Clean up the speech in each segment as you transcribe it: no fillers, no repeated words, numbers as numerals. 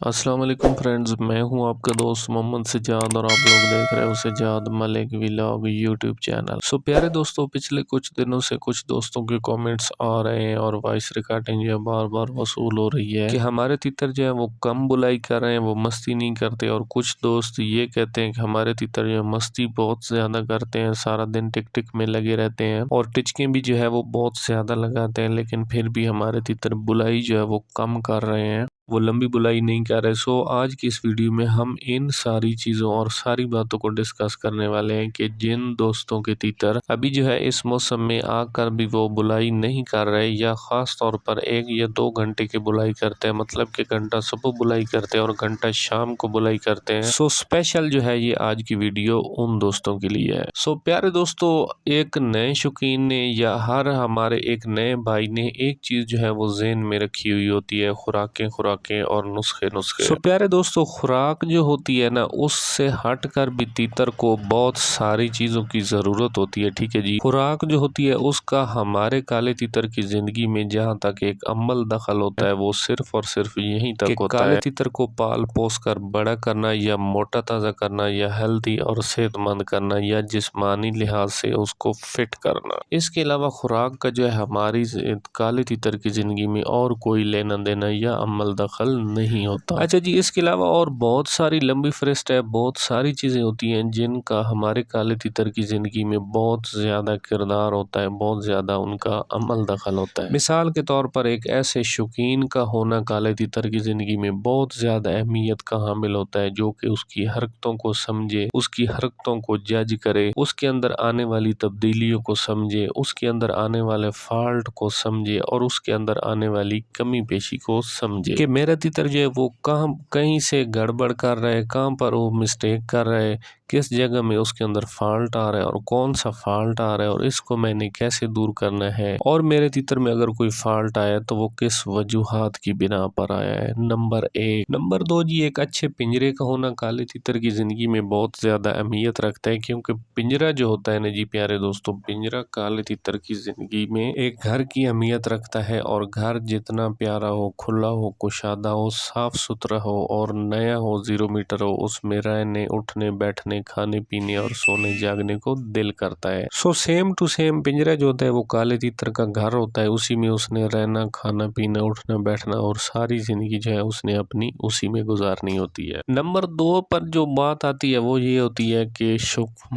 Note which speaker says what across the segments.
Speaker 1: السلام علیکم فرینڈز، میں ہوں آپ کا دوست محمد سجاد اور آپ لوگ دیکھ رہے ہو سجاد ملک ولاگ یوٹیوب چینل۔ پیارے دوستوں، پچھلے کچھ دنوں سے کچھ دوستوں کے کامنٹس آ رہے ہیں اور وائس ریکارڈنگ جو ہے بار بار وصول ہو رہی ہے کہ ہمارے تیتر جو ہے وہ کم بلائی کر رہے ہیں، وہ مستی نہیں کرتے، اور کچھ دوست یہ کہتے ہیں کہ ہمارے تیتر جو ہے مستی بہت زیادہ کرتے ہیں، سارا دن ٹک ٹک میں لگے رہتے ہیں اور ٹچکیں بھی جو ہے وہ بہت زیادہ لگاتے ہیں، لیکن پھر بھی ہمارے تیتر بلائی جو ہے وہ کم کر رہے ہیں، وہ لمبی بلائی نہیں کر رہے۔ آج کی اس ویڈیو میں ہم ان ساری چیزوں اور ساری باتوں کو ڈسکس کرنے والے ہیں کہ جن دوستوں کے تیتر ابھی جو ہے اس موسم میں آ کر بھی وہ بلائی نہیں کر رہے، یا خاص طور پر 1 یا 2 گھنٹے کی بلائی کرتے ہیں، مطلب کہ گھنٹہ صبح بلائی کرتے ہیں اور گھنٹہ شام کو بلائی کرتے ہیں، اسپیشل جو ہے یہ آج کی ویڈیو ان دوستوں کے لیے ہے۔ پیارے دوستوں، ایک نئے شوقین نے یا ہر ہمارے ایک نئے بھائی نے ایک چیز جو ہے وہ ذہن میں رکھی ہوئی ہوتی ہے، خوراکیں اور نسخے۔ پیارے دوستوں، خوراک جو ہوتی ہے نا، اس سے ہٹ کر بھی تیتر کو بہت ساری چیزوں کی ضرورت ہوتی ہے، ٹھیک ہے جی۔ خوراک جو ہوتی ہے اس کا ہمارے کالے تیتر کی زندگی میں جہاں تک ایک عمل دخل ہوتا ہے، وہ صرف اور صرف یہیں تک ہوتا ہے۔ کالے تیتر کو پال پوس کر بڑا کرنا، یا موٹا تازہ کرنا، یا ہیلدی اور صحت مند کرنا، یا جسمانی لحاظ سے اس کو فٹ کرنا۔ اس کے علاوہ خوراک کا جو ہے ہماری کالے تیتر کی زندگی میں اور کوئی لینا دینا یا عمل دخل نہیں ہوتا۔ اچھا جی، اس کے علاوہ اور بہت ساری لمبی فہرست ہے، بہت ساری چیزیں ہوتی ہیں جن کا ہمارے کالے تیتر کی زندگی میں بہت زیادہ کردار ہوتا ہے، بہت زیادہ ان کا عمل دخل ہوتا ہے۔ مثال کے طور پر ایک ایسے شوقین کا ہونا کالے تیتر کی زندگی میں بہت زیادہ اہمیت کا حامل ہوتا ہے، جو کہ اس کی حرکتوں کو سمجھے، اس کی حرکتوں کو جج کرے، اس کے اندر آنے والی تبدیلیوں کو سمجھے، اس کے اندر آنے والے فالٹ کو سمجھے، اور اس کے اندر آنے والی کمی پیشی کو سمجھے کہ میرا تیتر جو ہے وہ کہیں سے گڑبڑ کر رہے، کہاں پر وہ مسٹیک کر رہے، کس جگہ میں اس کے اندر فالٹ آ رہا ہے اور کون سا فالٹ آ رہا ہے اور اس کو میں نے کیسے دور کرنا ہے، اور میرے تیتر میں اگر کوئی فالٹ آیا تو وہ کس وجوہات کی بنا پر آیا ہے۔ نمبر 1۔ نمبر 2 جی، ایک اچھے پنجرے کا ہونا کالے تیتر کی زندگی میں بہت زیادہ اہمیت رکھتا ہے، کیونکہ پنجرا جو ہوتا ہے نا جی پیارے دوستوں، پنجرا کالے تیتر کی زندگی میں ایک گھر کی اہمیت رکھتا ہے، اور گھر جتنا پیارا ہو، کھلا ہو، کشادہ ہو، صاف ستھرا ہو اور نیا ہو، 0 میٹر ہو، اس میں رہنے، اٹھنے، بیٹھنے، کھانے پینے اور سونے جاگنے کو دل کرتا ہے۔ سیم ٹو سیم پنجرا جو ہوتا ہے وہ کالے تیتر کا گھر ہوتا ہے، اسی میں اس نے رہنا، کھانا پینا، اٹھنا بیٹھنا اور ساری زندگی جو ہے اس نے اپنی اسی میں گزارنی ہوتی ہے۔ نمبر 2 پر جو بات آتی ہے وہ یہ ہوتی ہے کہ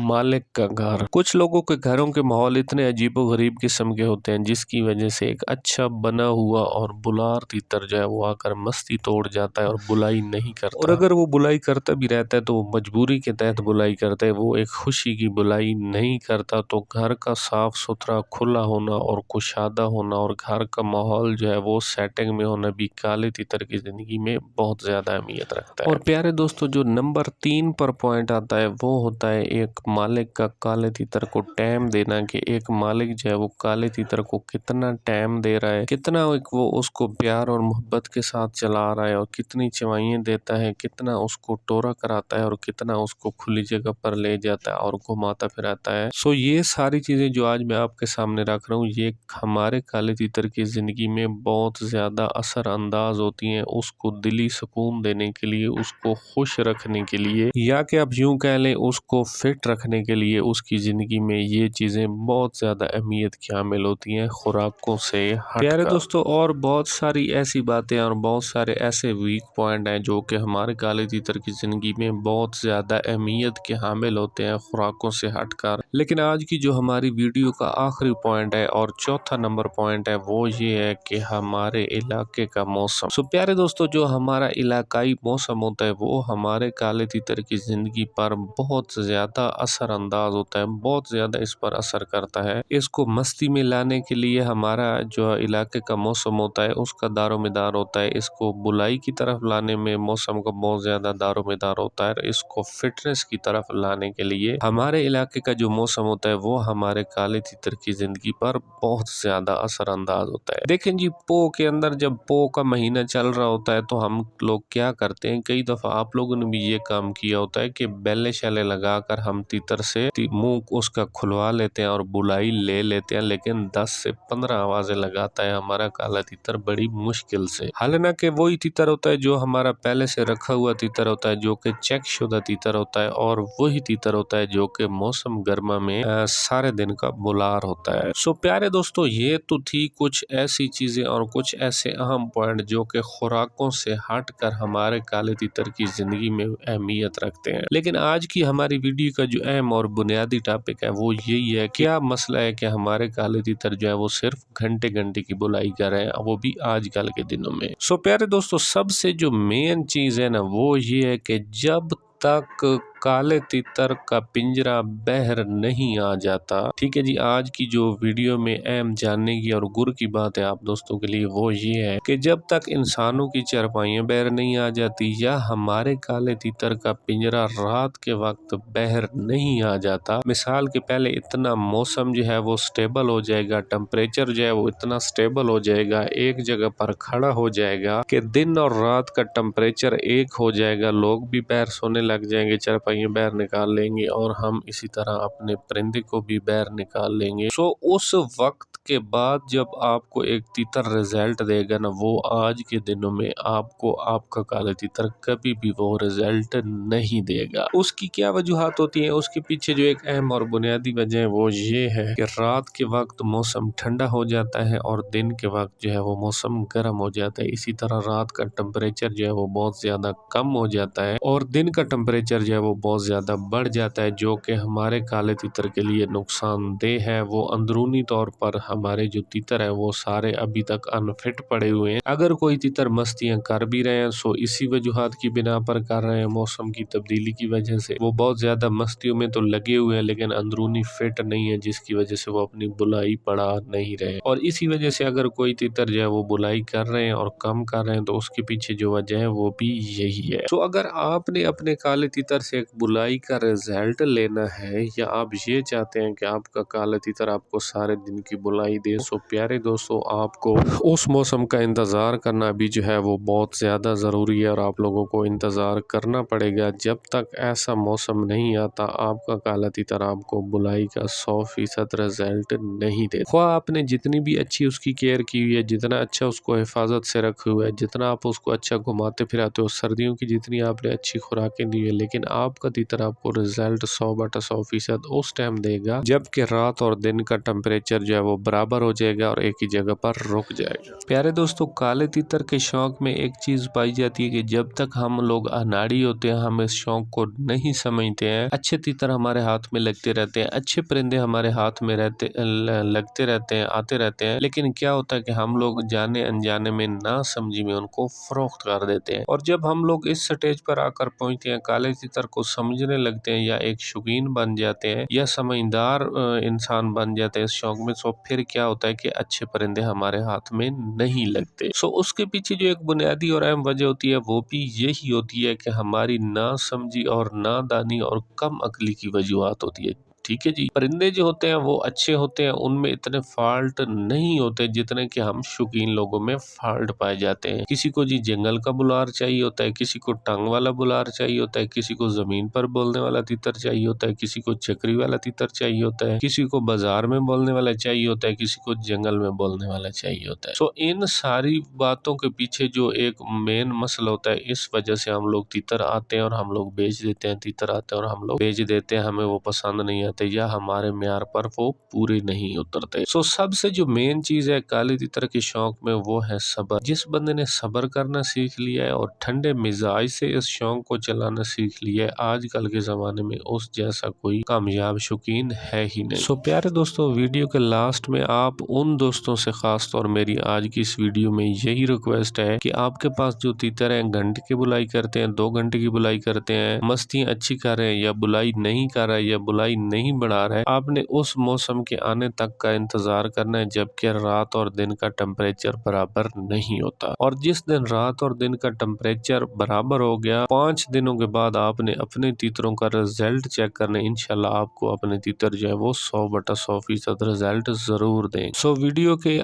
Speaker 1: مالک کا گھر۔ کچھ لوگوں کے گھروں کے ماحول اتنے عجیب و غریب قسم کے ہوتے ہیں جس کی وجہ سے ایک اچھا بنا ہوا اور بلار تیتر جو ہے وہ آ کر مستی توڑ جاتا ہے اور بلائی نہیں کرتا، اور اگر وہ بلائی کرتا بھی رہتا ہے تو وہ مجبوری کے تحت بلائی کرتا ہے، وہ ایک خوشی کی بلائی نہیں کرتا۔ تو گھر کا صاف ستھرا کھلا ہونا اور کشادہ ہونا اور گھر کا ماحول جو ہے وہ سیٹنگ میں ہونا بھی کالے تیتر کی زندگی میں بہت زیادہ اہمیت رکھتا ہے۔ اور پیارے دوستو، جو نمبر 3 پر پوائنٹ آتا ہے وہ ہوتا ہے ایک مالک کا کالے تیتر کو ٹائم دینا، کہ ایک مالک جو ہے وہ کالے تیتر کو کتنا ٹائم دے رہا ہے، کتنا وہ اس کو پیار اور محبت کے ساتھ چلا رہا ہے، اور کتنی چوائیں دیتا ہے، کتنا اس کو ٹورا کراتا ہے، اور کتنا اس کو کھلی جگہ پر لے جاتا ہے اور گھماتا پھراتا ہے۔ یہ ساری چیزیں جو آج میں آپ کے سامنے رکھ رہا ہوں، یہ ہمارے کالے تیتر کی زندگی میں بہت زیادہ اثر انداز ہوتی ہیں، اس کو دلی سکون دینے کے لیے، اس کو خوش رکھنے کے لیے، یا کہ آپ یوں کہہ لیں اس کو فٹ رکھنے کے لیے، اس کی زندگی میں یہ چیزیں بہت زیادہ اہمیت کی حامل ہوتی ہیں خوراکوں سے ہٹ کر۔ پیارے دوستو، اور بہت ساری ایسی باتیں اور بہت سارے ایسے ویک پوائنٹ ہیں جو کہ ہمارے کالے تیتر کی زندگی میں بہت زیادہ اہمیت کے حامل ہوتے ہیں خوراکوں سے ہٹ کر، لیکن آج کی جو ہماری ویڈیو کا آخری پوائنٹ ہے اور چوتھا نمبر پوائنٹ ہے وہ یہ ہے کہ ہمارے علاقے کا موسم۔ پیارے دوستو، جو ہمارا علاقائی موسم ہوتا ہے وہ ہمارے کالے تیتر کی زندگی پر بہت زیادہ اثر انداز ہوتا ہے، بہت زیادہ اس پر اثر کرتا ہے۔ اس کو مستی میں لانے کے لیے ہمارا جو علاقے کا موسم ہوتا ہے اس کا دار و مدار ہوتا ہے، اس کو بلائی کی طرف لانے میں موسم کا بہت زیادہ دار و مدار ہوتا ہے، اور اس کو فٹنس کی طرف لانے کے لیے ہمارے علاقے کا جو موسم ہوتا ہے وہ ہمارے کالے تیتر کی زندگی پر بہت زیادہ اثر انداز ہوتا ہے۔ دیکھیں جی، پو کے اندر جب پو کا مہینہ چل رہا ہوتا ہے تو ہم لوگ کیا کرتے ہیں، کئی دفعہ آپ لوگوں نے بھی یہ کام کیا ہوتا ہے کہ بیلے شیلے لگا کر ہم تیتر سے منہ اس کا کھلوا لیتے ہیں اور بلائی لے لیتے ہیں، لیکن 10 سے 15 آوازیں لگاتا ہے ہمارا کالا تیتر بڑی مشکل سے۔ حالانہ हालांकि वही तीतर होता है जो हमारा पहले से रखा हुआ तीतर होता है, जो कि चेक शुदा तीतर होता है, और वही तीतर होता है जो कि मौसम गर्मा में सारे दिन का बुलार होता है। सो प्यारे दोस्तों, ये तो थी कुछ ऐसी चीजें और कुछ ऐसे अहम पॉइंट जो कि खुराकों से हटकर हमारे काले तीतर की जिंदगी में अहमियत रखते हैं। लेकिन आज की हमारी वीडियो का जो अहम और बुनियादी टॉपिक है वो यही है, क्या मसला है कि हमारे काले तीतर जो है वो सिर्फ घंटे घंटे की बुलाई कर रहे हैं, वो भी आजकल के दिनों में। सो प्यारे दोस्तों, सबसे जो मेन चीज है ना वो ये है कि जब तक काले तीतर का पिंजरा बहर नहीं आ जाता, ठीक है जी, आज की जो वीडियो में अहम जानने की और गुर की बात है आप दोस्तों के लिए वो ये है कि जब तक इंसानों की चारपाइयाँ बहर नहीं आ जाती या हमारे काले तीतर का पिंजरा रात के वक्त बहर नहीं आ जाता, मिसाल के पहले इतना मौसम जो है वो स्टेबल हो जाएगा, टेम्परेचर जो है वो इतना स्टेबल हो जाएगा, एक जगह पर खड़ा हो जाएगा कि दिन और रात का टेम्परेचर एक हो जाएगा, लोग भी बहर सोने लग जाएंगे, चारपाइयाँ बहर निकाल लेंगे और हम इसी तरह अपने परिंदे को भी बहर निकाल लेंगे। सो उस वक्त के बाद जब आपको एक तीतर रिजल्ट देगा ना, वो आज के दिनों में आपको आपका काला तीतर कभी भी वो रिजल्ट नहीं देगा। उसकी क्या वजूहत होती है? उसके पीछे जो एक अहम और बुनियादी वजह है वो ये है कि रात के वक्त मौसम ठंडा हो जाता है और दिन के वक्त जो है वो मौसम गर्म हो जाता है। इसी तरह रात का टेम्परेचर जो है वो बहुत ज्यादा कम हो जाता है और दिन का टेम्परेचर जो है वो बहुत ज्यादा बढ़ जाता है, जो कि हमारे काले तीतर के लिए नुकसानदेह है। वो अंदरूनी तौर पर हमारे जो तीतर है वो सारे अभी तक अनफिट पड़े हुए हैं। अगर कोई तीतर मस्तियां कर भी रहे हैं सो इसी वजूहत की बिना पर कर रहे हैं, मौसम की तब्दीली की वजह से वो बहुत ज्यादा मस्तियों में तो लगे हुए हैं लेकिन अंदरूनी फिट नहीं है, जिसकी वजह से वो अपनी बुलाई बढ़ा नहीं रहे। और इसी वजह से अगर कोई तीतर जो है वो बुलाई कर रहे हैं और कम कर रहे हैं तो उसके पीछे जो वजह है वो भी यही है। तो अगर आपने अपने काले तीतर से एक बुलाई का रिजल्ट लेना है या आप ये चाहते हैं कि आपका काला तीतर आपको सारे दिन की बुलाई दे, सो प्यारे दोस्तों आपको उस मौसम का इंतज़ार करना भी जो है वो बहुत ज़्यादा ज़रूरी है और आप लोगों को इंतज़ार करना पड़ेगा। जब तक ऐसा मौसम नहीं आता आपका काला तीतर आपको बुलाई का 100% रिजल्ट नहीं दे। ख्वाह आपने जितनी भी अच्छी उसकी केयर की हुई है, जितना अच्छा उसको हिफाजत से रखा हुआ है, जितना आप उसको अच्छा घुमाते फिराते हो, सर्दियों की जितनी आपने अच्छी खुराकें दी है, लेकिन आपका तीतर आपको रिजल्ट 100% उस टाइम देगा जबकि रात और दिन का टेम्परेचर जो है वो बराबर हो जाएगा और एक ही जगह पर रुक जाएगा। प्यारे दोस्तों, काले तीतर के शौक में एक चीज पाई जाती है कि जब तक हम लोग अनाड़ी होते हैं हम इस शौक को नहीं समझते हैं। अच्छे तीतर हमारे हाथ में लगते रहते हैं, अच्छे परिंदे हमारे हाथ में लगते रहते हैं, आते रहते हैं, लेकिन क्या होता है कि हम लोग जाने अनजाने में ना समझी में उनको फरोख्त कर देते हैं। और जब हम लोग इस स्टेज पर आकर पहुंचते हैं, काले तीतर को समझने लगते हैं या एक शौकीन बन जाते हैं या समझदार इंसान बन जाते हैं इस शौक में, तो फिर क्या होता है कि अच्छे परिंदे हमारे हाथ में नहीं लगते। सो उसके पीछे जो एक बुनियादी और अहम वजह होती है वो भी यही होती है कि हमारी ना समझी और नादानी और कम अक्ली की वजूहत होती है। ठीक है जी, परिंदे जो होते हैं वो अच्छे होते हैं, उनमें इतने फॉल्ट नहीं होते जितने कि हम शौकीन लोगों में फॉल्ट पाए जाते हैं। किसी को जी जंगल का बुलार चाहिए होता है, किसी को टंग वाला बुलार चाहिए होता है, किसी को जमीन पर बोलने वाला तीतर चाहिए होता है, किसी को चक्री वाला तीतर चाहिए होता है, किसी को बाजार में बोलने वाला चाहिए होता है, किसी को जंगल में बोलने वाला चाहिए होता है। सो इन सारी बातों के पीछे जो एक मेन मसला होता है, इस वजह से हम लोग तीतर आते हैं और हम लोग बेच देते हैं, तीतर आते हैं और हम लोग बेच देते हैं, हमें वो पसंद नहीं या हमारे म्यार पर वो पूरे नहीं उतरते। सो सबसे जो मेन चीज है काले तीतर के शौक में वो है सब्र। जिस बंदे ने सब्र करना सीख लिया है और ठंडे मिजाज से इस शौक को चलाना सीख लिया है, आजकल के जमाने में उस जैसा कोई कामयाब शौकीन है ही नहीं। सो प्यारे दोस्तों, वीडियो के लास्ट में आप उन दोस्तों से खास तौर मेरी आज की इस वीडियो में यही रिक्वेस्ट है कि आपके पास जो तीतर है घंटे की बुलाई करते हैं, 2 घंटे की बुलाई करते हैं, मस्तियां अच्छी कर रहे हैं या बुलाई नहीं कर रहा है या बुलाई नहीं बढ़ा रहा है, आपने उस मौसम के आने तक का इंतजार करना है जबकि रात और दिन का टेम्परेचर बराबर नहीं होता। और जिस दिन रात और दिन का टेम्परेचर बराबर हो गया, 5 दिनों के बाद आपने अपने तीतरों का रिजल्ट चेक करना है। इंशाल्लाह आपको अपने तीतर जो है वो 100% रिजल्ट जरूर दें। सो वीडियो के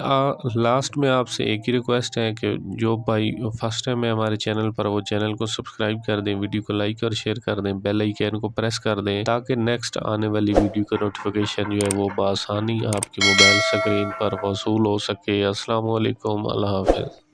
Speaker 1: लास्ट में आपसे एक ही रिक्वेस्ट है कि जो भाई फर्स्ट टाइम है हमारे चैनल पर, वो चैनल को सब्सक्राइब कर दें, वीडियो को लाइक और शेयर कर दें, बेल आइकन को प्रेस कर दें ताकि नेक्स्ट आने वाली वीडियो का नोटिफिकेशन जो है वो बआसानी आपकी मोबाइल स्क्रीन पर वसूल हो सके। अस्सलाम वालेकुम, अल्लाह हाफिज़।